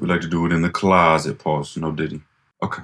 We like to do it in the closet, pause, no diddy. Okay.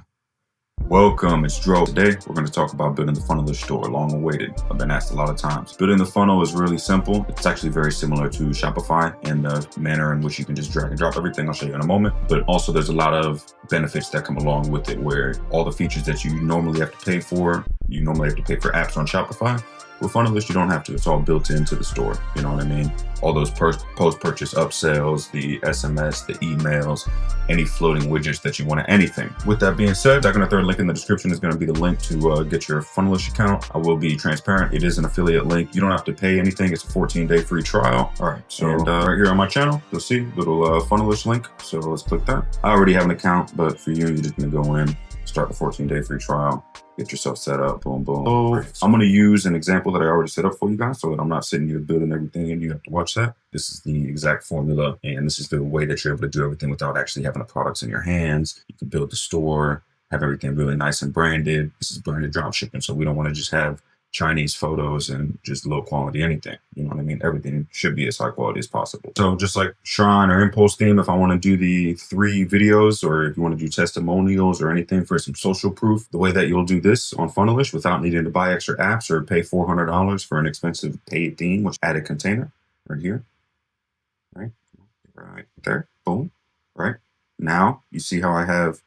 Welcome, it's Dro. Today, we're going to talk about building the funnel of the store, long awaited. I've been asked a lot of times. Building the funnel is really simple. It's actually very similar to Shopify in the manner in which you can just drag and drop everything. I'll show you in a moment. But also there's a lot of benefits that come along with it, where all the features that you normally have to pay for, apps on Shopify. With Funnelist, you don't have to. It's all built into the store. You know what I mean? All those post-purchase upsells, the SMS, the emails, any floating widgets that you want, anything. With that being said, I'm going to throw a link in the description. Is going to be the link to get your Funnelist account. I will be transparent. It is an affiliate link. You don't have to pay anything. It's a 14-day free trial. All right. So right here on my channel, you'll see a little Funnelist link. So let's click that. I already have an account, but for you, you're just going to go in, start the 14-day free trial. Get yourself set up, boom, boom. So I'm going to use an example that I already set up for you guys so that I'm not sitting here building everything and you have to watch that. This is the exact formula, and this is the way that you're able to do everything without actually having the products in your hands. You can build the store, have everything really nice and branded. This is branded dropshipping, so we don't want to just have Chinese photos and just low quality anything. You know what I mean? Everything should be as high quality as possible. So just like Shrine or Impulse Theme, if I want to do the 3 videos, or if you want to do testimonials or anything for some social proof, the way that you'll do this on Funnelist without needing to buy extra apps or pay $400 for an expensive paid theme, which add a container right here, right there, boom, right? Now you see how I have,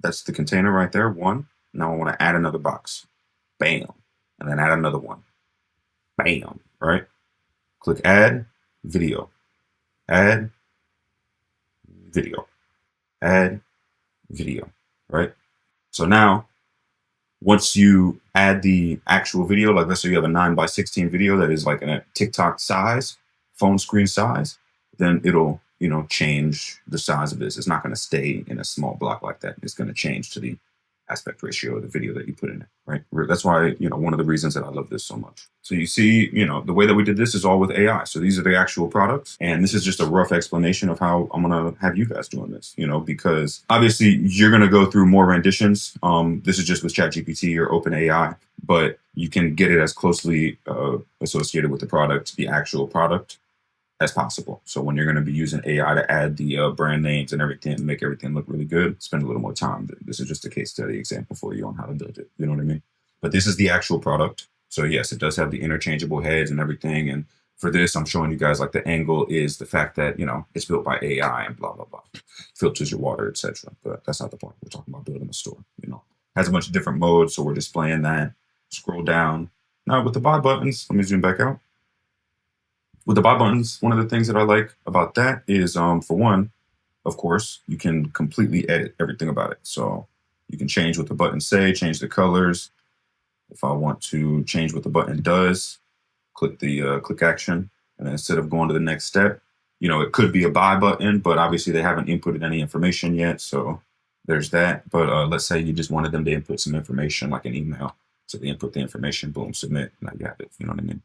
that's the container right there, one. Now I want to add another box, bam. And then add another one. Bam, right? Click add video. Add video. Add video, right? So now, once you add the actual video, like let's say you have a 9:16 video that is like a TikTok size, phone screen size, then it'll, change the size of this. It's not going to stay in a small block like that. It's going to change to the aspect ratio of the video that you put in it, right? That's why, one of the reasons that I love this so much. So you see, the way that we did this is all with AI. So these are the actual products. And this is just a rough explanation of how I'm going to have you guys doing this, because obviously you're going to go through more renditions. This is just with ChatGPT or OpenAI, but you can get it as closely associated with the product, the actual product, as possible. So when you're going to be using AI to add the brand names and everything and make everything look really good, spend a little more time. This is just a case study example for you on how to build it. You know what I mean? But this is the actual product. So yes, it does have the interchangeable heads and everything. And for this, I'm showing you guys like the angle is the fact that, it's built by AI and blah, blah, blah. Filters your water, etc. But that's not the point. We're talking about building a store, Has a bunch of different modes. So we're displaying that. Scroll down. Now with the buy buttons, let me zoom back out. With the buy buttons, one of the things that I like about that is, for one, of course, you can completely edit everything about it. So you can change what the buttons say, change the colors. If I want to change what the button does, click the click action. And then instead of going to the next step, it could be a buy button, but obviously they haven't inputted any information yet. So there's that. But let's say you just wanted them to input some information like an email. So they input the information, boom, submit. Now you have it. You know what I mean?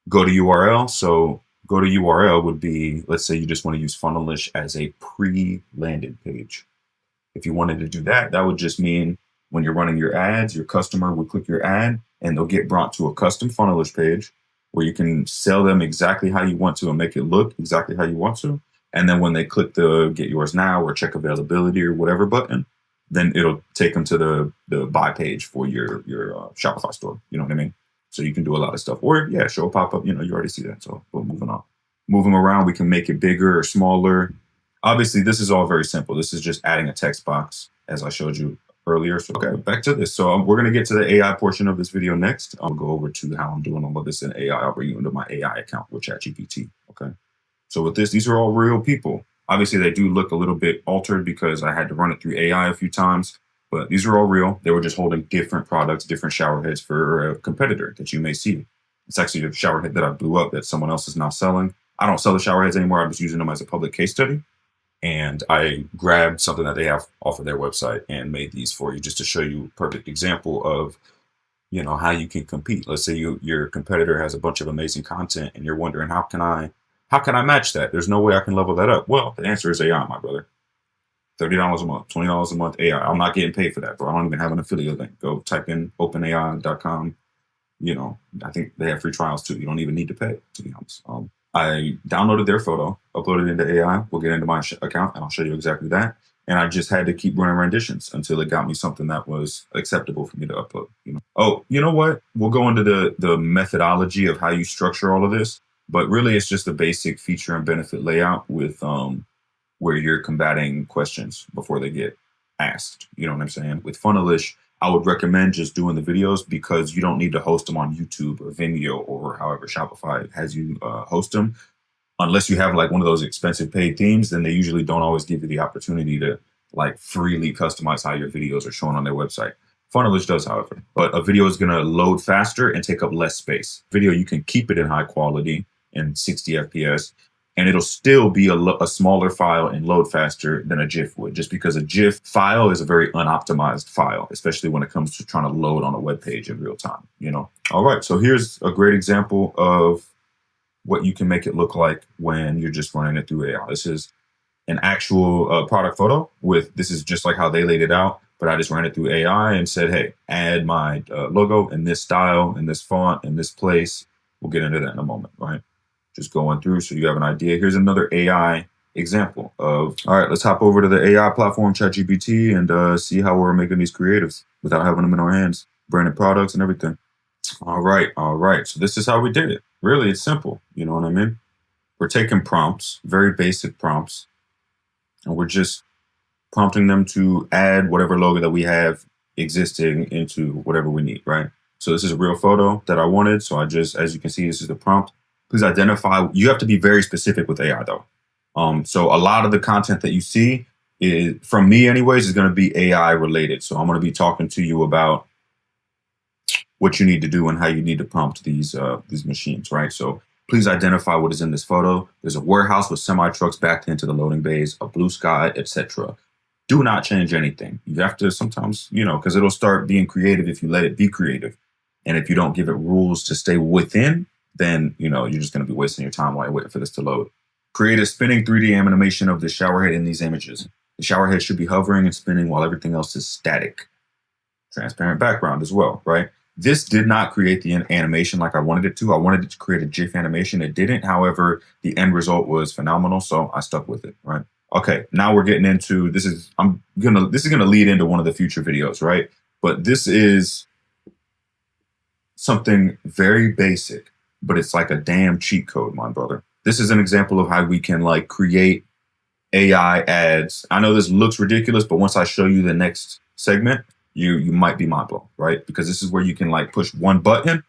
Go to URL. So go to URL would be, let's say you just want to use Funnelist as a pre-landed page. If you wanted to do that, that would just mean when you're running your ads, your customer would click your ad and they'll get brought to a custom Funnelist page where you can sell them exactly how you want to and make it look exactly how you want to. And then when they click the get yours now or check availability or whatever button, then it'll take them to the buy page for your Shopify store. You know what I mean? So you can do a lot of stuff. Or, show a pop-up. You already see that. So, boom, moving on. Move them around. We can make it bigger or smaller. Obviously, this is all very simple. This is just adding a text box, as I showed you earlier. So, okay, back to this. So, we're going to get to the AI portion of this video next. I'll go over to how I'm doing all of this in AI. I'll bring you into my AI account with ChatGPT. Okay. So, with this, these are all real people. Obviously, they do look a little bit altered because I had to run it through AI a few times. But these are all real. They were just holding different products, different shower heads for a competitor that you may see. It's actually a shower head that I blew up that someone else is now selling. I don't sell the shower heads anymore. I'm just using them as a public case study. And I grabbed something that they have off of their website and made these for you just to show you a perfect example of, how you can compete. Let's say your competitor has a bunch of amazing content and you're wondering, how can I match that? There's no way I can level that up. Well, the answer is AI, my brother. $30 a month, $20 a month AI. I'm not getting paid for that, bro. I don't even have an affiliate link. Go type in openai.com. I think they have free trials too. You don't even need to pay, to be honest. I downloaded their photo, uploaded it into AI. We'll get into my account and I'll show you exactly that. And I just had to keep running renditions until it got me something that was acceptable for me to upload. Oh, you know what? We'll go into the methodology of how you structure all of this, but really it's just a basic feature and benefit layout with where you're combating questions before they get asked. You know what I'm saying? With Funnelish, I would recommend just doing the videos because you don't need to host them on YouTube or Vimeo or however Shopify has you host them. Unless you have like one of those expensive paid themes, then they usually don't always give you the opportunity to like freely customize how your videos are shown on their website. Funnelish does, however, but a video is going to load faster and take up less space. Video, you can keep it in high quality in 60 FPS, and it'll still be a smaller file and load faster than a GIF would, just because a GIF file is a very unoptimized file, especially when it comes to trying to load on a web page in real time, All right, so here's a great example of what you can make it look like when you're just running it through AI. This is an actual product photo this is just like how they laid it out, but I just ran it through AI and said, hey, add my logo in this style, in this font, in this place. We'll get into that in a moment, right? Just going through so you have an idea. Here's another AI example of, all right, let's hop over to the AI platform, ChatGPT, and see how we're making these creatives without having them in our hands, branded products and everything. All right. So this is how we did it. Really, it's simple. You know what I mean? We're taking prompts, very basic prompts, and we're just prompting them to add whatever logo that we have existing into whatever we need, right? So this is a real photo that I wanted. So as you can see, this is the prompt. Please identify. You have to be very specific with AI though. So a lot of the content that you see is, from me anyways, is going to be AI related. So I'm going to be talking to you about what you need to do and how you need to prompt these machines, right? So please identify what is in this photo. There's a warehouse with semi-trucks backed into the loading bays, a blue sky, etc. Do not change anything. You have to sometimes, because it'll start being creative if you let it be creative. And if you don't give it rules to stay within, then, you're just going to be wasting your time while you're waiting for this to load. Create a spinning 3D animation of the shower head in these images. The shower head should be hovering and spinning while everything else is static. Transparent background as well, right? This did not create the animation like I wanted it to. I wanted it to create a GIF animation. It didn't. However, the end result was phenomenal, so I stuck with it, right? Okay, now we're getting into this is gonna lead into one of the future videos, right? But this is something very basic, but it's like a damn cheat code, my brother. This is an example of how we can like create AI ads. I know this looks ridiculous, but once I show you the next segment, you might be mind blown, right? Because this is where you can like push one button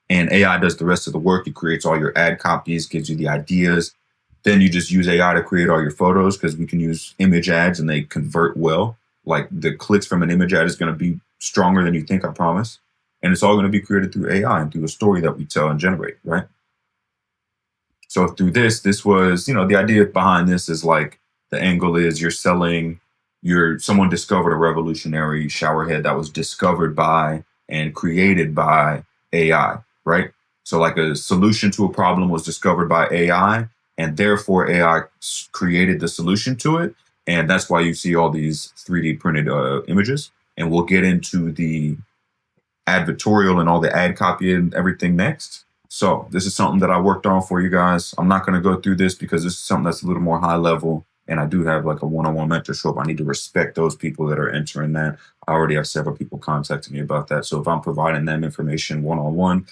and AI does the rest of the work. It creates all your ad copies, gives you the ideas. Then you just use AI to create all your photos because we can use image ads and they convert well. Like the clicks from an image ad is going to be stronger than you think, I promise. And it's all going to be created through AI and through a story that we tell and generate, right? So through this was, the idea behind this is like the angle is someone discovered a revolutionary shower head that was discovered by and created by AI, right? So like a solution to a problem was discovered by AI, and therefore AI created the solution to it. And that's why you see all these 3D printed images. And we'll get into the advertorial and all the ad copy and everything next. So this is something that I worked on for you guys. I'm not going to go through this because this is something that's a little more high level. And I do have like a one-on-one mentorship. I need to respect those people that are entering that. I already have several people contacting me about that. So if I'm providing them information one-on-one,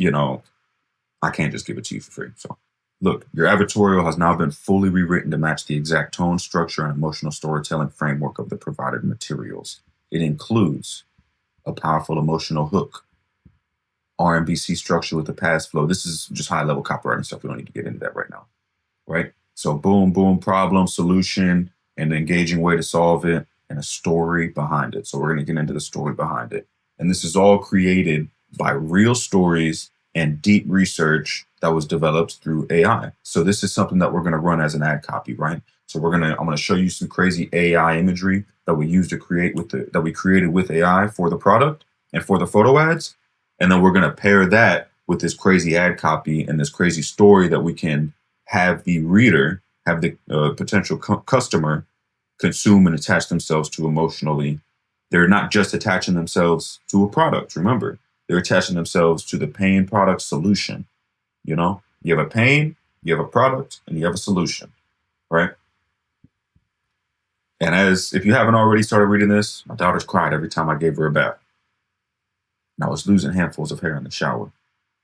I can't just give it to you for free. So look, your advertorial has now been fully rewritten to match the exact tone, structure, and emotional storytelling framework of the provided materials. It includes a powerful emotional hook, RMBC structure with the pass flow. This is just high-level copywriting stuff. We don't need to get into that right now, right? So boom, boom, problem, solution, an engaging way to solve it, and a story behind it. So we're going to get into the story behind it. And this is all created by real stories and deep research that was developed through AI. So this is something that we're going to run as an ad copy, right? So I'm going to show you some crazy AI imagery that we use to that we created with AI for the product and for the photo ads. And then we're going to pair that with this crazy ad copy and this crazy story that we can have the reader, have the potential customer consume and attach themselves to emotionally. They're not just attaching themselves to a product. Remember, they're attaching themselves to the pain product solution. You have a pain, You have a product and you have a solution, right? And if you haven't already started reading this, my daughter's cried every time I gave her a bath. And I was losing handfuls of hair in the shower.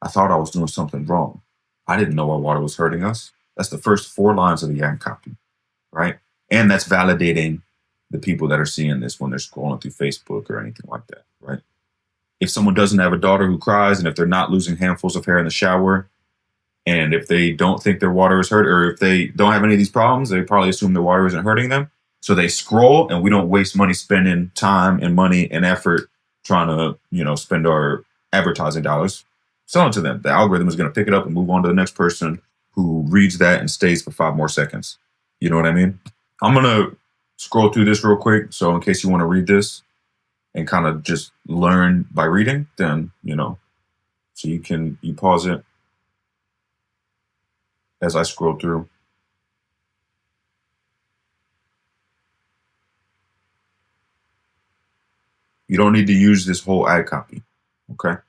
I thought I was doing something wrong. I didn't know our water was hurting us. That's the first 4 lines of the ad copy, right? And that's validating the people that are seeing this when they're scrolling through Facebook or anything like that, right? If someone doesn't have a daughter who cries, and if they're not losing handfuls of hair in the shower, and if they don't think their water is hurt, or if they don't have any of these problems, they probably assume their water isn't hurting them. So they scroll, and we don't waste money spending time and money and effort trying to, spend our advertising dollars. Sell it to them. The algorithm is going to pick it up and move on to the next person who reads that and stays for 5 more seconds. You know what I mean? I'm going to scroll through this real quick. So in case you want to read this and kind of just learn by reading, then, so you pause it as I scroll through. You don't need to use this whole ad copy, okay?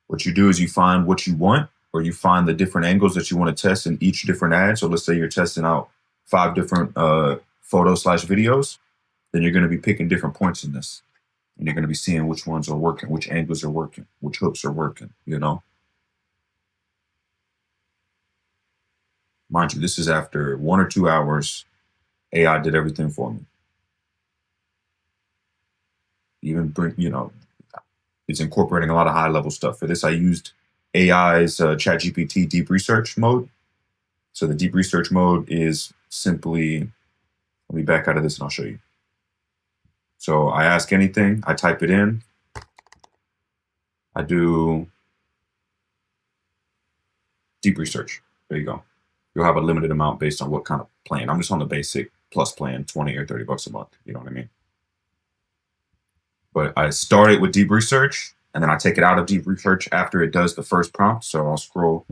What you do is you find what you want, or you find the different angles that you want to test in each different ad. So let's say you're testing out 5 different photos/videos, then you're going to be picking different points in this. And you're going to be seeing which ones are working, which angles are working, which hooks are working, Mind you, this is after 1 or 2 hours. AI did everything for me. Even it's incorporating a lot of high-level stuff. For this, I used AI's ChatGPT deep research mode. So the deep research mode is simply, let me back out of this and I'll show you. So I ask anything, I type it in. I do deep research. There you go. You'll have a limited amount based on what kind of plan. I'm just on the basic plus plan, 20 or 30 bucks a month. You know what I mean? But I started with deep research, and then I take it out of deep research after it does the first prompt. So I'll scroll.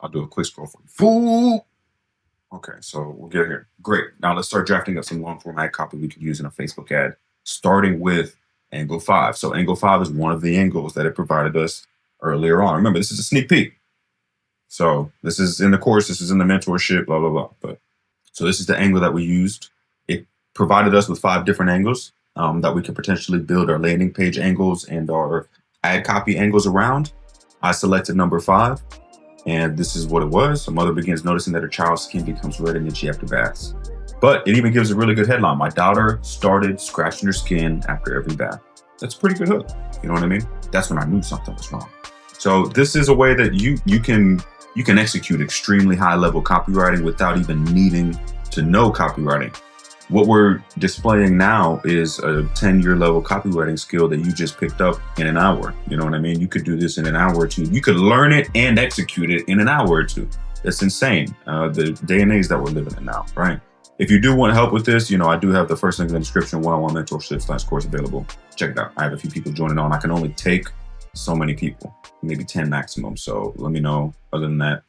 I'll do a quick scroll for you. Fool! Okay, so we'll get here. Great. Now let's start drafting up some long form ad copy we could use in a Facebook ad, starting with angle 5. So angle 5 is one of the angles that it provided us earlier on. Remember, this is a sneak peek. So this is in the course, this is in the mentorship, blah, blah, blah. But so this is the angle that we used. It provided us with 5 different angles that we could potentially build our landing page angles and our ad copy angles around. I selected number 5, and this is what it was. A mother begins noticing that her child's skin becomes red and itchy after baths. But it even gives a really good headline. My daughter started scratching her skin after every bath. That's a pretty good hook. You know what I mean? That's when I knew something was wrong. So this is a way that you can execute extremely high level copywriting without even needing to know copywriting. What we're displaying now is a 10-year level copywriting skill that you just picked up in an hour. You know what I mean? You could do this in an hour or two. You could learn it and execute it in an hour or two. That's insane. The day and age that we're living in now, right? If you do want help with this, I do have the first link in the description, one-on-one mentorship / course available. Check it out. I have a few people joining on. I can only take so many people, maybe 10 maximum. So let me know. Other than that,